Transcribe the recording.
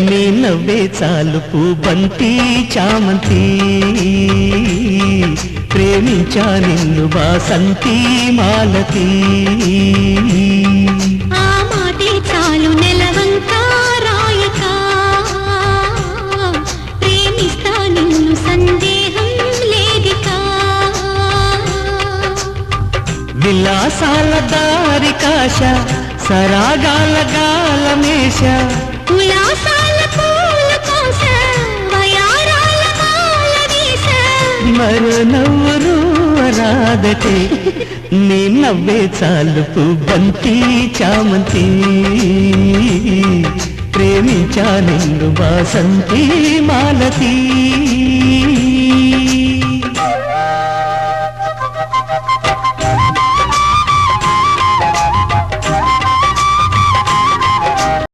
నీ నవ్వే చాలు పూబంతి చామంతి ప్రేమించా నిన్ను వాసంతి మాలతి ఆ మాటే చాలు నెలవంక రాయక ప్రేమిస్తా నిన్ను సందేహం లేదిక విలాసాల దారి కాశ సరాగాల గాలమేష ఉల్లాసాల పూల కోస వయారాల మాల వేస మరో నవ్వురు రాదటే నీ నవ్వే చాలు పూబంతి చామంతి ప్రేమించా నిన్ను వాసంతి మాలతి